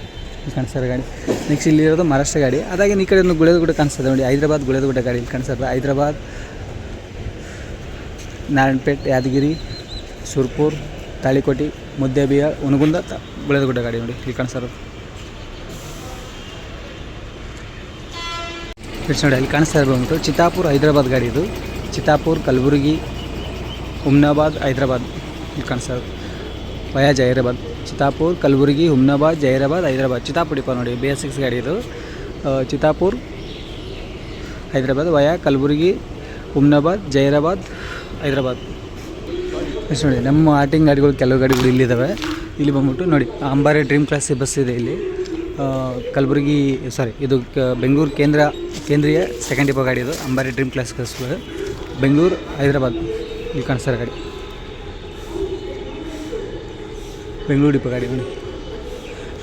ಕಾಣಿಸ್ತಾರೆ ಗಾಡಿ. ನೆಕ್ಸ್ಟ್ ಇಲ್ಲಿ ಇರೋದು ಮಹಾರಾಷ್ಟ್ರ ಗಾಡಿ. ಅದಾಗಿ ಈ ಕಡೆ ಒಂದು ಗುಳದಗುಡ್ಡ ಕಾಣಿಸ್ತದೆ ನೋಡಿ, ಹೈದ್ರಾಬಾದ್ ಗುಳದಗುಡ್ಡ ಗಾಡಿ ಇಲ್ಲಿ ಕಾಣಿಸ್ತದೆ. ಹೈದ್ರಾಬಾದ್, ನಾರಾಯಣಪೇಟ್, ಯಾದಗಿರಿ, ಸುರ್ಪುರ್, ತಾಳಿಕೋಟಿ, ಮುದ್ದೇಬಿಹಾಳ್, ಹುನಗುಂದ, ಗುಳದಗುಡ್ಡ ಗಾಡಿ ನೋಡಿ ಇಲ್ಲಿ ಕಾಣಿಸೋದು ನೋಡಿ. ಅಲ್ಲಿ ಕಾಣಿಸ್ತಾ ಬಂದ್ಬಿಟ್ಟು ಚಿತ್ತಾಪುರ್ ಹೈದ್ರಾಬಾದ್ ಗಾಡಿ ಇದು, ಚಿತ್ತಾಪುರ್, ಕಲಬುರಗಿ, ಹುಮ್ನಾಬಾದ್, ಹೈದ್ರಾಬಾದ್ ಇಲ್ಲಿ ಕಾಣಿಸೋದು ವಯಾ ಜಹೀರಾಬಾದ್. ಚಿತ್ತಾಪುರ್, ಕಲಬುರಗಿ, ಹುಮ್ನಾಬಾದ್, ಜಹೀರಾಬಾದ್, ಹೈದ್ರಾಬಾದ್. ಚಿತ್ತಾಪುರ್ ಡಿಪೋ ನೋಡಿ, BS6 ಗಾಡಿ ಇದು. ಚಿತ್ತಾಪುರ್ ಹೈದ್ರಾಬಾದ್ ವಯಾ ಕಲಬುರಗಿ, ಹುಮ್ನಾಬಾದ್, ಜಹೀರಾಬಾದ್, ಹೈದ್ರಾಬಾದ್. ಎಷ್ಟು ನೋಡಿ ನಮ್ಮ ಆಟಿಂಗ್ ಗಾಡಿಗಳು, ಕೆಲವು ಗಾಡಿಗಳು ಇಲ್ಲಿದ್ದಾವೆ. ಇಲ್ಲಿ ಬಂದ್ಬಿಟ್ಟು ನೋಡಿ ಅಂಬಾರಿ ಡ್ರೀಮ್ ಕ್ಲಾಸ್ ಬಸ್ ಇದೆ ಇಲ್ಲಿ. ಕಲಬುರಗಿ ಇದು ಬೆಂಗಳೂರು ಕೇಂದ್ರೀಯ ಸೆಕೆಂಡ್ ಡಿಪೋ ಗಾಡಿ ಇದು, ಅಂಬಾರಿ dream class bus Bengaluru Hyderabad ಇಲ್ಲಿ ಕಾಣಿಸ್ತಾರೆ ಗಾಡಿ, ಬೆಂಗಳೂರು ಡಿಪೋ ಗಾಡಿ ನೋಡಿ.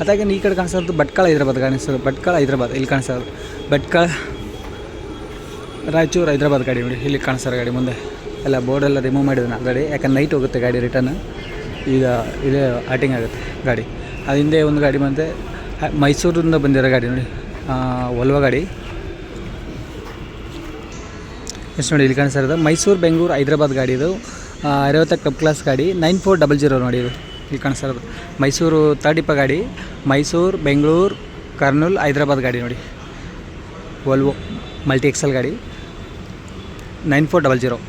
ಅದಾಗಿ ಈ ಕಡೆ ಕಾಣಿಸೋದು ಭಟ್ಕಳ ಹೈದ್ರಾಬಾದ್ ಕಾಣಿಸೋದು, ಭಟ್ಕಳ ಹೈದ್ರಾಬಾದ್ ಇಲ್ಲಿ ಕಾಣಿಸೋದು, ಭಟ್ಕಳ ರಾಯಚೂರು ಹೈದ್ರಾಬಾದ್ ಗಾಡಿ ನೋಡಿ ಇಲ್ಲಿ ಕಾಣಿಸ್ತಾರೆ ಗಾಡಿ. ಮುಂದೆ ಎಲ್ಲ ಬೋರ್ಡೆಲ್ಲ ರಿಮೂವ್ ಮಾಡಿದ್ದಾನೆ ಗಾಡಿ, ಯಾಕಂದ್ರೆ ನೈಟ್ ಹೋಗುತ್ತೆ ಗಾಡಿ ರಿಟರ್ನ್. ಈಗ ಇದೇ ಆಟಿಂಗ್ ಆಗುತ್ತೆ ಗಾಡಿ. ಅದು ಹಿಂದೆ ಒಂದು ಗಾಡಿ ಬಂದರೆ ಮೈಸೂರಿಂದ ಬಂದಿರೋ ಗಾಡಿ ನೋಡಿ, ವಲ್ವ ಗಾಡಿ ಎಷ್ಟು ನೋಡಿ ಇಲ್ಲಿ ಕಾಣಿಸ್ತಾ ಇರೋದು. ಮೈಸೂರು, ಬೆಂಗಳೂರು, ಹೈದ್ರಾಬಾದ್ ಗಾಡಿ ಇದು. 60 ಕ್ಲಬ್ ಕ್ಲಾಸ್ ಗಾಡಿ, 9400 ನೋಡಿ ಇದು ಇಲ್ಲಿ ಕಾಣಿಸ್ತಾ ಇರೋದು. ಮೈಸೂರು ಥರ್ಡ್ ಡಿಪೋ ಗಾಡಿ, ಮೈಸೂರು, ಬೆಂಗಳೂರು, ಕರ್ನೂಲ್, ಹೈದ್ರಾಬಾದ್ ಗಾಡಿ ನೋಡಿ, ವಲ್ವೋ ಮಲ್ಟಿ ಎಕ್ಸೆಲ್ ಗಾಡಿ 9400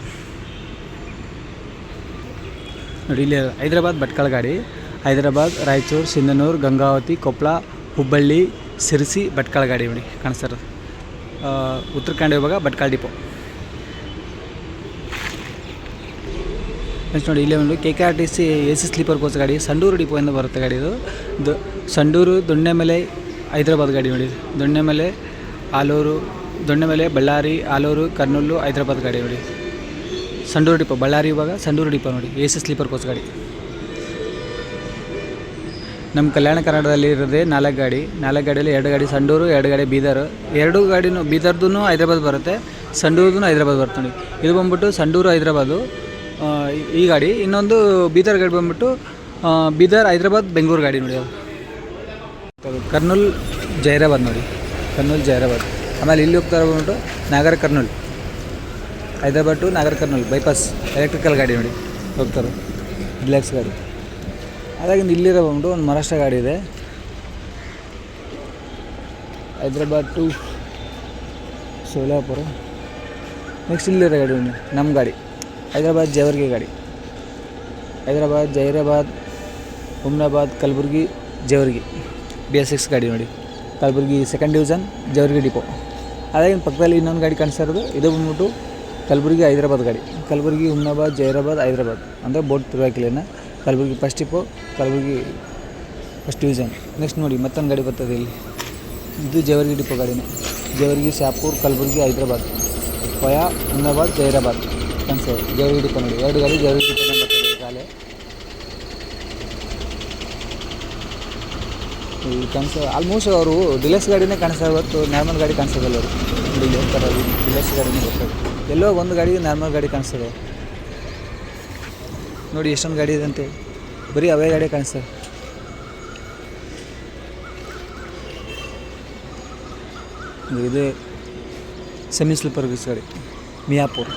ನೋಡಿ ಇಲ್ಲಿ ಹೈದರಾಬಾದ್ ಭಟ್ಕಳ ಗಾಡಿ. ಹೈದರಾಬಾದ್, ರಾಯಚೂರು, ಸಿಂಧನೂರು, ಗಂಗಾವತಿ, ಕೊಪ್ಪಳ, ಹುಬ್ಬಳ್ಳಿ, ಸಿರಸಿ, ಭಟ್ಕಳ ಗಾಡಿ ನೋಡಿ ಕಾಣಿಸ್ತಾರೆ. ಉತ್ತರ ಕನ್ನಡ ವಿಭಾಗ ಭಟ್ಕಳ ಡಿಪೋ. ನೆಕ್ಸ್ಟ್ ನೋಡಿ ಇಲ್ಲೇ ಒಂದು KKRTC AC ಸ್ಲೀಪರ್ ಕೋಚ್ ಗಾಡಿ ಸಂಡೂರು ಡಿಪೋಯಿಂದ ಬರುತ್ತೆ ಗಾಡಿ. ಇದು ಸಂಡೂರು, ದೊಣ್ಣೆಮಲೆ, ಹೈದರಾಬಾದ್ ಗಾಡಿ ನೋಡಿ. ದೊಣ್ಣೆಮಲೆ, ಬಳ್ಳಾರಿ, ಆಲೂರು, ಕರ್ನೂಲು, ಹೈದರಾಬಾದ್ ಗಾಡಿ ನೋಡಿ. ಸಂಡೂರು ಡಿಪೋ, ಬಳ್ಳಾರಿ ವಿಭಾಗ ಸಂಡೂರು ಡಿಪೋ ನೋಡಿ. AC ಸ್ಲೀಪರ್ ಕೋಚ್ ಗಾಡಿ. ನಮ್ಮ ಕಲ್ಯಾಣ ಕರ್ನಾಟಕದಲ್ಲಿ ಇರೋದೇ 4 ಗಾಡಿ. 4 ಗಾಡಿಯಲ್ಲಿ 2 ಗಾಡಿ ಸಂಡೂರು, 2 ಗಾಡಿ ಬೀದರ್. 2 ಗಾಡಿನೂ ಬೀದರ್ದು ಹೈದರಾಬಾದ್ ಬರುತ್ತೆ, ಸಂಡೂರ್ದು ಹೈದರಾಬಾದ್ ಬರುತ್ತೆ ನೋಡಿ. ಇದು ಬಂದ್ಬಿಟ್ಟು ಸಂಡೂರು ಹೈದರಾಬಾದು ಈ ಗಾಡಿ. ಇನ್ನೊಂದು ಬೀದರ್ ಗಾಡಿ ಬಂದ್ಬಿಟ್ಟು ಬೀದರ್, ಹೈದರಾಬಾದ್, ಬೆಂಗಳೂರು ಗಾಡಿ ನೋಡಿ. ಕರ್ನೂಲ್, ಜೈರಾಬಾದ್ ನೋಡಿ. ಕರ್ನೂಲ್, ಜೈರಾಬಾದ್. ಆಮೇಲೆ ಇಲ್ಲಿ ಹೋಗ್ತಾರೆ ಬಂದ್ಬಿಟ್ಟು Nagar Kurnool, Hyderabad to Nagar Kurnool bypass electrical ಗಾಡಿ ನೋಡಿ ಹೋಗ್ತಾರೆ. ಡಿಲಕ್ಸ್ ಗಾಡಿ. ಅದಾಗಿಂದ ಇಲ್ಲಿರೋ ಬಂದ್ಬಿಟ್ಟು ಒಂದು ಮಹಾರಾಷ್ಟ್ರ ಗಾಡಿ ಇದೆ, ಹೈದರಾಬಾದ್ ಟು ಸೋಲಾಪುರ. ನೆಕ್ಸ್ಟ್ ಇಲ್ಲಿರೋ ಗಾಡಿ ನಮ್ಮ ಗಾಡಿ ಹೈದರಾಬಾದ್ ಜೇವರ್ಗಿ ಗಾಡಿ. ಹೈದರಾಬಾದ್, ಜೈರಾಬಾದ್, ಹುಮ್ನಾಬಾದ್, ಕಲಬುರ್ಗಿ, ಜೇವರ್ಗಿ BS6 ಗಾಡಿ ನೋಡಿ. Kalaburagi 2nd division, Jewargi depot. ಅದಾಗಿನ ಪಕ್ಕದಲ್ಲಿ ಇನ್ನೊಂದು ಗಾಡಿ ಕಾಣಿಸ್ತಾ ಇರೋದು ಇದು ಬಂದ್ಬಿಟ್ಟು ಕಲಬುರ್ಗಿ ಹೈದರಾಬಾದ್ ಗಾಡಿ. ಕಲಬುರ್ಗಿ, ಹುಮ್ನಾಬಾದ್, ಜೈರಾಬಾದ್, ಹೈದರಾಬಾದ್ ಅಂದರೆ ಬೋಟ್ ತಿರುವಾಕಿಲೇನ. Kalaburagi first depot, Kalaburagi first division. Next ನೋಡಿ ಮತ್ತೊಂದು ಗಾಡಿ ಬರ್ತದೆ ಇಲ್ಲಿ. ಇದು ಜೇವರ್ಗಿ ಡಿಪೋ ಗಾಡಿನೇ. ಜೇವರ್ಗಿ, ಶಾಪುರ್, ಕಲಬುರ್ಗಿ, ಹೈದರಾಬಾದ್, ವಯಾ ಹುಮ್ನಾಬಾದ್, ಜೈರಾಬಾದ್ ಕಾಣಿಸ್ತದೆ. ಜೇವರ್ಗಿ ಡಿಪೋ ನೋಡಿ. 2 ಗಾಡಿ ಜೇವರ್ಗಿ ಡಿಪೋನೇ ಬರ್ತದೆ ಕಾಲೇ. ಈ ಆಲ್ಮೋಸ್ಟ್ ಅವರು ಡಿಲಕ್ಸ್ ಗಾಡಿನೇ ಕಾಣಿಸ್ತಾ ಇವತ್ತು, ನಾರ್ಮಲ್ ಗಾಡಿ ಕಾಣಿಸೋದಲ್ಲ ಅವರು. ಇಲ್ಲಿ ಹೋಗ್ತಾರೆ ಡಿಲಕ್ಸ್ ಗಾಡಿನೇ ಬರ್ತದೆ. ಎಲ್ಲೋ ಒಂದು ಗಾಡಿಗೆ ನಾರ್ಮಲ್ ಗಾಡಿ ಕಾಣಿಸ್ತದೆ ನೋಡಿ. ಎಷ್ಟೊಂದು ಗಾಡಿ ಇದೆ ಅಂತೆ, ಬರೀ ಅವೇ ಗಾಡಿ ಕಾಣಿಸ್ತದೆ. ಇದು ಸೆಮಿ ಸ್ಲೀಪರ್ ಗಾಡಿ ಮಿಯಾಪುರ್.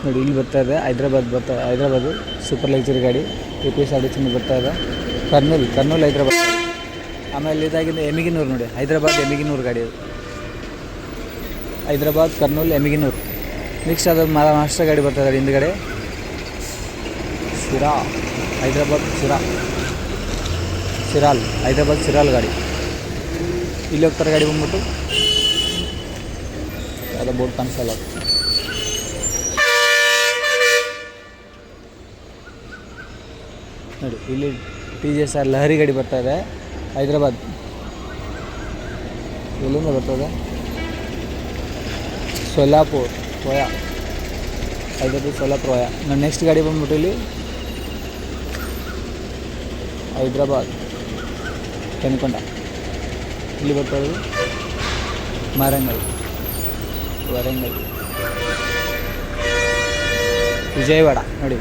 ನೋಡಿ ಇಲ್ಲಿ ಬರ್ತಾ ಇದೆ ಹೈದರಾಬಾದು ಸೂಪರ್ ಲಕ್ಸುರಿ ಗಾಡಿ. APSRTC ಬರ್ತಾ ಇದೆ. ಕರ್ನೂಲ್ ಹೈದರಾಬಾದ್. ಆಮೇಲೆ ಇದಾಗಿಂದ ಎಮಿಗಿನೂರು ನೋಡಿ. ಹೈದರಾಬಾದ್ ಎಮಿಗಿನೂರು ಗಾಡಿ ಅದು. ಹೈದರಾಬಾದ್, ಕರ್ನೂಲ್, ಎಮಿಗಿನೂರು. ನೆಕ್ಸ್ಟ್ ಅದು ಮಹಾರಾಷ್ಟ್ರ ಗಾಡಿ ಬರ್ತದೆ ಹಿಂದ್ಗಡೆ. ಹೈದರಾಬಾದ್ ಸಿರಾಲ್ ಗಾಡಿ. ಇಲ್ಲಿ ಹೋಗ್ತಾರೆ ಗಾಡಿ ಬಂದ್ಬಿಟ್ಟು ಯಾವುದೋ ಬೋರ್ಡ್ ಕಾಣಿಸಲ್ಲ. ನೋಡಿ ಇಲ್ಲಿ TJSR ಲಹರಿ ಗಾಡಿ ಬರ್ತಾಯಿದೆ. ಹೈದರಾಬಾದ್ ಎಲ್ಲಿಂದ ಬರ್ತದೆ? Solapur, via Hyderabad, Solapur, via. ನಾನು ನೆಕ್ಸ್ಟ್ ಗಾಡಿ ಬಂದ್ಬಿಟ್ಟು ಇಲ್ಲಿ ಹೈದರಾಬಾದ್ ಕೆನ್ಕೊಂಡ. ಇಲ್ಲಿ ಬರ್ತದೆ ವಾರಂಗಲ್, ವಿಜಯವಾಡ ನೋಡಿ.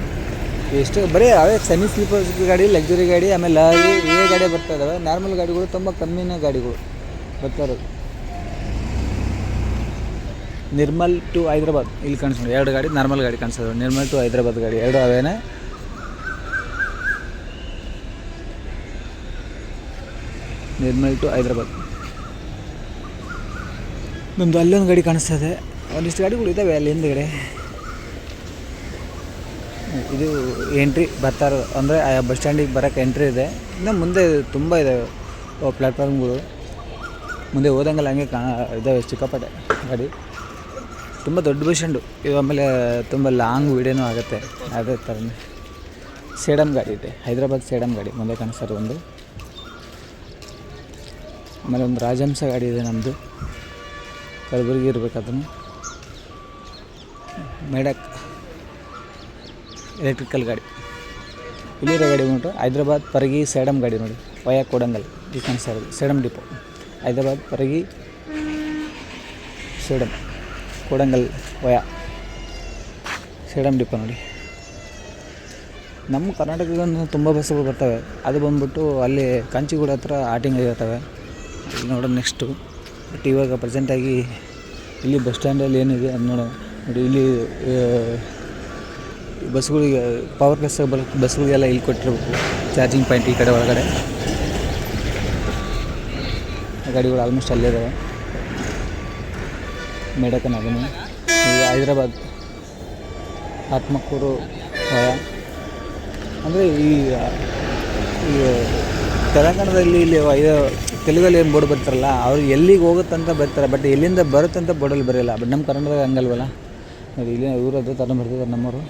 ಎಷ್ಟು ಬರೀ ಅವೇ ಸೆಮಿ ಸ್ಲೀಪರ್ ಗಾಡಿ, ಲಕ್ಸುರಿ ಗಾಡಿ, ಆಮೇಲೆ ಲಾರಿ ಇವೇ ಗಾಡಿ ಬರ್ತಾ ಇದ್ದಾವೆ. ನಾರ್ಮಲ್ ಗಾಡಿಗಳು ತುಂಬ ಕಮ್ಮಿನೇ ಗಾಡಿಗಳು ಬರ್ತಾ ಇರೋದು. ನಿರ್ಮಲ್ ಟು ಹೈದರಾಬಾದ್ ಇಲ್ಲಿ ಕಾಣಿಸ್ಕೊಂಡು 2 ಗಾಡಿ ನಾರ್ಮಲ್ ಗಾಡಿ ಕಾಣಿಸೋದು. ನಿರ್ಮಲ್ ಟು ಹೈದರಾಬಾದ್ ಗಾಡಿ 2 ಅವೇನೇ. ನಿರ್ಮಲ್ ಟು ಹೈದರಾಬಾದ್. ನಮ್ಮದು ಅಲ್ಲೊಂದು ಗಾಡಿ ಕಾಣಿಸ್ತಾ ಇದೆ. ಒಂದಿಷ್ಟು ಗಾಡಿಗಳು ಇದ್ದಾವೆ ಅಲ್ಲಿ ಹಿಂದುಗಡೆ. ಇದು ಎಂಟ್ರಿ ಬರ್ತಾ ಇರೋದು ಅಂದರೆ ಬಸ್ ಸ್ಟ್ಯಾಂಡಿಗೆ ಬರೋಕ್ಕೆ ಎಂಟ್ರಿ ಇದೆ. ಇನ್ನು ಮುಂದೆ ತುಂಬ ಇದ್ದಾವೆ ಪ್ಲ್ಯಾಟ್ಫಾರ್ಮ್ಗಳು. ಮುಂದೆ ಹೋದಂಗೆಲ್ಲ ಹಂಗೆ ಇದ್ದಾವೆ ಸಿಕ್ಕಾಪಟ್ಟೆ ಗಾಡಿ. ತುಂಬ ದೊಡ್ಡ ಬಸ್ ಸ್ಟ್ಯಾಂಡು ಇದು. ಆಮೇಲೆ ತುಂಬ ಲಾಂಗ್ ವೀಡಿಯೋನೂ ಆಗುತ್ತೆ. ಅದೇ ಥರನೇ ಸೇಡಮ್ ಗಾಡಿ ಇದೆ. ಹೈದರಾಬಾದ್ ಸೇಡಮ್ ಗಾಡಿ ಮುಂದೆ ಕಾಣಿಸ್ತಾರೆ ಒಂದು. ಆಮೇಲೆ ಒಂದು ರಾಜಹಂಸ ಗಾಡಿ ಇದೆ ನಮ್ಮದು, ಕಲಬುರ್ಗಿ ಇರಬೇಕು ಅದನ್ನು. ಮೇಡಕ್ ಎಲೆಕ್ಟ್ರಿಕಲ್ ಗಾಡಿ. ಇಲ್ಲಿರೋ ಗಾಡಿ ಬಂದ್ಬಿಟ್ಟು ಹೈದರಾಬಾದ್ ಪರಗಿ ಸೇಡಮ್ ಗಾಡಿ ನೋಡಿ. ವಯಾ ಕೋಡಂಗಲ್ ಈ ಕಾಣಿಸ್ತಾ ಇರೋದು Sedam depot. Hyderabad Pargi Sedam Kodangal via Sedam depot ನೋಡಿ. ನಮ್ಮ ಕರ್ನಾಟಕದಿಂದ ತುಂಬ ಬಸ್ಸುಗಳು ಬರ್ತವೆ. ಅದು ಬಂದ್ಬಿಟ್ಟು ಅಲ್ಲಿ ಕಾಂಚಿಗೂಡ ಹತ್ರ ಆಟಿಂಗ್ ಆಗಿರ್ತವೆ. ಅಲ್ಲಿ ನೋಡೋಣ ನೆಕ್ಸ್ಟು. ಬಟ್ ಇವಾಗ ಪ್ರೆಸೆಂಟಾಗಿ ಇಲ್ಲಿ ಬಸ್ ಸ್ಟ್ಯಾಂಡಲ್ಲಿ ಏನಿದೆ ಅದು ನೋಡೋಣ. ನೋಡಿ ಇಲ್ಲಿ ಬಸ್ಗಳಿಗೆ ಪವರ್ ಪ್ಲಸ್ ಬಸ್ಗಳಿಗೆಲ್ಲ ಇಲ್ಲಿ ಕೊಟ್ಟಿರ್ಬೇಕು ಚಾರ್ಜಿಂಗ್ ಪಾಯಿಂಟ್ ಈ ಕಡೆ ಒಳಗಡೆ. ಗಾಡಿಗಳು ಆಲ್ಮೋಸ್ಟ್ ಅಲ್ಲಿದ್ದಾವೆ. ಮೇಡಕನ್ ಅದನ್ನು ಈಗ ಹೈದ್ರಾಬಾದ್ ಆತ್ಮಕೂರು ಅಂದರೆ ಈ ತೆಲಂಗಾಣದಲ್ಲಿ ಇಲ್ಲಿ ತೆಲುಗಲ್ಲಿ ಏನು ಬೋರ್ಡ್ ಬರ್ತಾರಲ್ಲ ಅವ್ರು ಎಲ್ಲಿಗೆ ಹೋಗುತ್ತಂತ ಬರ್ತಾರೆ, ಬಟ್ ಎಲ್ಲಿಂದ ಬರುತ್ತಂತ ಬೋರ್ಡಲ್ಲಿ ಬರೋಲ್ಲ. ಬಟ್ ನಮ್ಮ ಕರ್ನಾಟಕದಾಗ ಹಂಗಲ್ವಲ್ಲ, ನೋಡಿ ಇಲ್ಲಿ ಇವ್ರದ್ದು ತಗೊಂಡ್ಬರ್ತಿದ್ದಾರೆ ನಮ್ಮವರು.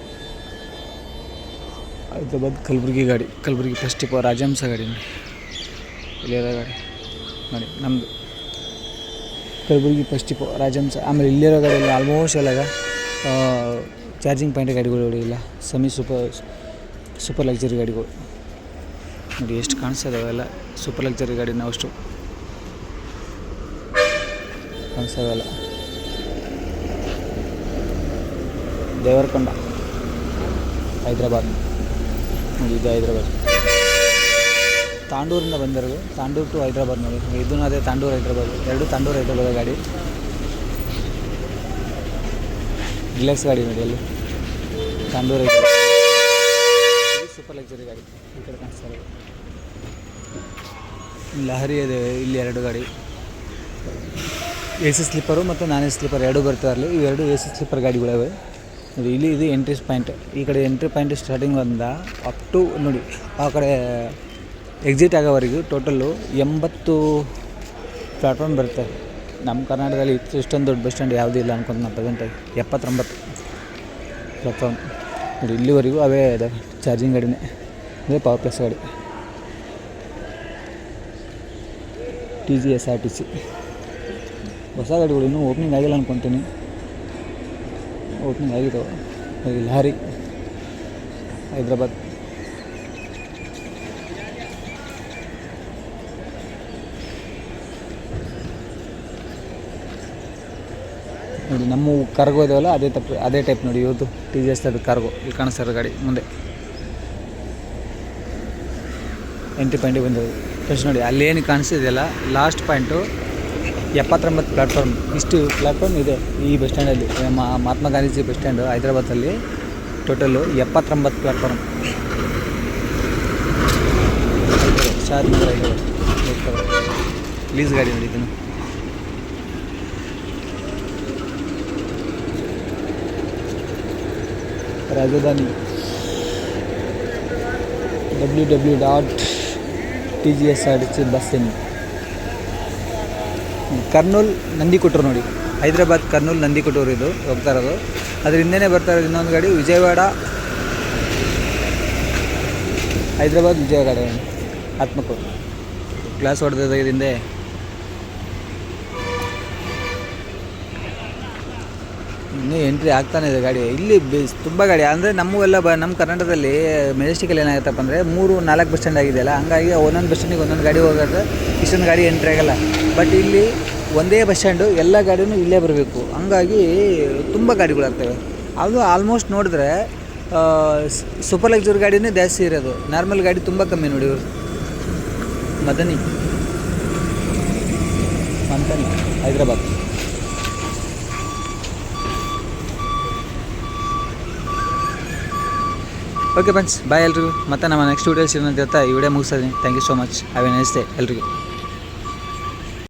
ಹೈದ್ರಾಬಾದ್ ಕಲಬುರಗಿ ಗಾಡಿ, ಕಲಬುರಗಿ ಫಸ್ಟ್ ಟಿಪ್ ರಾಜಹಂಸ ಗಾಡಿ ನೋಡಿ, ಇಲ್ಲಿರೋ ಗಾಡಿ ನೋಡಿ ನಮ್ಮದು ಕಲಬುರಗಿ ಫಸ್ಟ್ ಟಿಪ್ ರಾಜಹಂಸ. ಆಮೇಲೆ ಇಲ್ಲಿರೋ ಗಾಡಿಯಲ್ಲಿ ಆಲ್ಮೋಸ್ಟ್ ಎಲ್ಲ ಚಾರ್ಜಿಂಗ್ ಪಾಯಿಂಟ್ ಗಾಡಿಗಳು ನೋಡಿ, ಇಲ್ಲ ಸೆಮಿ ಸೂಪರ್ ಲಕ್ಸರಿ ಗಾಡಿಗಳು ನೋಡಿ ಎಷ್ಟು ಕಾಣಿಸ್ತದೆ. ಅವೆಲ್ಲ ಸೂಪರ್ ಲಕ್ಸರಿ ಗಾಡಿ ನಾವು ಅಷ್ಟು ಕಾಣಿಸ್ತವೆಲ್ಲ. ದೇವರಕೊಂಡ ಹೈದ್ರಾಬಾದ್ ನೋಡಿ, ಇದು ಹೈದ್ರಾಬಾದ್. ತಾಂಡೂರಿಂದ ಬಂದಿರೋದು, ತಾಂಡೂರು ಟು ಹೈದ್ರಾಬಾದ್ ನೋಡಿ. ಇದೂ ಅದೇ ತಾಂಡೂರು ಹೈದ್ರಾಬಾದ್, ಎರಡು ತಾಂಡೂರು ಹೈದ್ರಾಬಾದ್ ಗಾಡಿ. ಡಿಲಕ್ಸ್ ಗಾಡಿ ನೋಡಿ, ಅಲ್ಲಿ ತಾಂಡೂರು ಹೈದ್ರಾಬಾದ್. ಸೂಪರ್ ಲಕ್ಸರಿ ಗಾಡಿ ಈ ಕಡೆ ಕಾಣಿಸ್ತಾ ಇರೋದು. ಲಹರಿ ಇದೆ ಇಲ್ಲಿ ಎರಡು ಗಾಡಿ, ಎ ಸಿ ಸ್ಲೀಪರು ಮತ್ತು ನಾನ್ ಎ ಸಿ ಸ್ಲೀಪರ್ ಎರಡೂ ಬರ್ತಾರಲ್ಲಿ. ಇವೆರಡು ಎ ಸಿ ಸ್ಲೀಪರ್ ಗಾಡಿಗಳಿವೆ ನೋಡಿ. ಇಲ್ಲಿ ಇದು ಎಂಟ್ರಿ ಪಾಯಿಂಟ್, ಈ ಕಡೆ ಎಂಟ್ರಿ ಪಾಯಿಂಟ್ ಸ್ಟಾರ್ಟಿಂಗ್ ಬಂದ ಅಪ್ ಟು ನೋಡಿ ಆ ಕಡೆ ಎಕ್ಸಿಟ್ ಆಗೋವರೆಗೂ ಟೋಟಲ್ಲು 80 ಪ್ಲ್ಯಾಟ್ಫಾರ್ಮ್ ಬರುತ್ತೆ. ನಮ್ಮ ಕರ್ನಾಟಕದಲ್ಲಿ ಇಷ್ಟೊಂದು ದೊಡ್ಡ ಬಸ್ ಸ್ಟ್ಯಾಂಡ್ ಯಾವುದೂ ಇಲ್ಲ ಅನ್ಕೊಂಡು ನಾನು ಪ್ರೆಸೆಂಟಾಗಿ 79 ಪ್ಲ್ಯಾಟ್ಫಾರ್ಮ್ ನೋಡಿ. ಇಲ್ಲಿವರೆಗೂ ಅವೇ ಇದಾವೆ ಚಾರ್ಜಿಂಗ್ ಗಾಡಿನೇ, ಅದೇ ಪವರ್ ಪ್ಲಸ್ ಗಾಡಿ. TGSRTC ಹೊಸ ಗಾಡಿಗಳು ಇನ್ನೂ ಓಪನಿಂಗ್ ಆಗಿಲ್ಲ ಅಂದ್ಕೊತೀನಿ, ಓಪನಿಂಗ್ ಆಗಿದ್ದಾವೆ. ಲಹರಿ ಹೈದ್ರಾಬಾದ್. ನೋಡಿ ನಮ್ಮ ಕಾರ್ಗೋ ಇದಾವಲ್ಲ ಅದೇ ಟೈಪ್ ನೋಡಿ ಇವತ್ತು TGS ಅದು ಕಾರ್ಗೋ. ಇಲ್ಲಿ ಕಾಣಿಸ್ತಾರೆ ಗಾಡಿ ಮುಂದೆ ಎಂಟ್ರಿ ಪಾಯಿಂಟಿಗೆ ಬಂದಿರೋದು. ಫಸ್ಟ್ ನೋಡಿ ಅಲ್ಲೇನು ಕಾಣಿಸ್ತಿದೆಯಲ್ಲ ಲಾಸ್ಟ್ ಪಾಯಿಂಟು 79 ಪ್ಲ್ಯಾಟ್ಫಾರ್ಮ್. ಇಷ್ಟು ಪ್ಲ್ಯಾಟ್ಫಾರ್ಮ್ ಇದೆ ಈ ಬಸ್ ಸ್ಟ್ಯಾಂಡಲ್ಲಿ, ಮಹಾತ್ಮ ಗಾಂಧೀಜಿ ಬಸ್ ಸ್ಟ್ಯಾಂಡು ಹೈದ್ರಾಬಾದಲ್ಲಿ. Total 79 platform. Shadnagar Hyderabad lease ಗಾಡಿ ನೋಡಿ ಇದನ್ನು. ರಾಜಧಾನಿ www.tgsrtc ಬಸ್ ಇನ್. ಕರ್ನೂಲ್ ನಂದಿಕೊಟ್ಟೂರು ನೋಡಿ, ಹೈದ್ರಾಬಾದ್ ಕರ್ನೂಲ್ ನಂದಿಕೊಟ್ಟೂರು ಇದು ಹೋಗ್ತಾ ಇರೋದು. ಅದ್ರ ಹಿಂದೆನೇ ಬರ್ತಾ ಇರೋದು ಇನ್ನೊಂದು ಗಾಡಿ ವಿಜಯವಾಡ ಹೈದ್ರಾಬಾದ್ ವಿಜಯವಾಡ ಆತ್ಮಕೂರು. ಗ್ಲಾಸ್ ಹೊಡೆದ ಹಿಂದೆ ಇನ್ನೂ ಎಂಟ್ರಿ ಆಗ್ತಾನೆ ಇದೆ ಗಾಡಿ. ಇಲ್ಲಿ ತುಂಬ ಗಾಡಿ ಅಂದರೆ ನಮ್ಮವೆಲ್ಲ ನಮ್ಮ ಕರ್ನಾಟಕದಲ್ಲಿ ಮೆಜೆಸ್ಟಿಕಲ್ಲಿ ಏನಾಗುತ್ತಪ್ಪ ಅಂದರೆ 3-4 ಬಸ್ ಸ್ಟ್ಯಾಂಡ್ ಆಗಿದೆಯಲ್ಲ, ಹಂಗಾಗಿ ಒಂದೊಂದು ಬಸ್ ಸ್ಟ್ಯಾಂಡಿಗೆ ಒಂದೊಂದು ಗಾಡಿ ಹೋಗೋದ್ರೆ ಇಷ್ಟೊಂದು ಗಾಡಿ ಎಂಟ್ರಿ ಆಗೋಲ್ಲ. ಬಟ್ ಇಲ್ಲಿ ಒಂದೇ ಬಸ್ ಸ್ಟ್ಯಾಂಡು, ಎಲ್ಲ ಗಾಡಿನೂ ಇಲ್ಲೇ ಬರಬೇಕು, ಹಂಗಾಗಿ ತುಂಬ ಗಾಡಿಗಳಾಗ್ತವೆ. ಅದು ಆಲ್ಮೋಸ್ಟ್ ನೋಡಿದ್ರೆ ಸೂಪರ್ ಲಕ್ಸುರಿ ಗಾಡಿನೇ ಜಾಸ್ತಿ ಇರೋದು, ನಾರ್ಮಲ್ ಗಾಡಿ ತುಂಬ ಕಮ್ಮಿ ನೋಡಿ. ಇವರು ಮದನಿ ಮಂಥನಿ ಹೈದ್ರಾಬಾದ್. ಓಕೆ ಫ್ರೆಂಡ್ಸ್, ಬಾಯ್ ಎಲ್ರಿಗೂ. ಮತ್ತು ನಮ್ಮ ನೆಕ್ಸ್ಟ್ ವೀಡಿಯೋಸ್ ಏನಂತ ಹೇಳ್ತಾ ಈ ವಿಡಿಯೋ ಮುಗಿಸ್ತೀನಿ. Thank you so much. Have a nice day ಎಲ್ರಿಗೂ.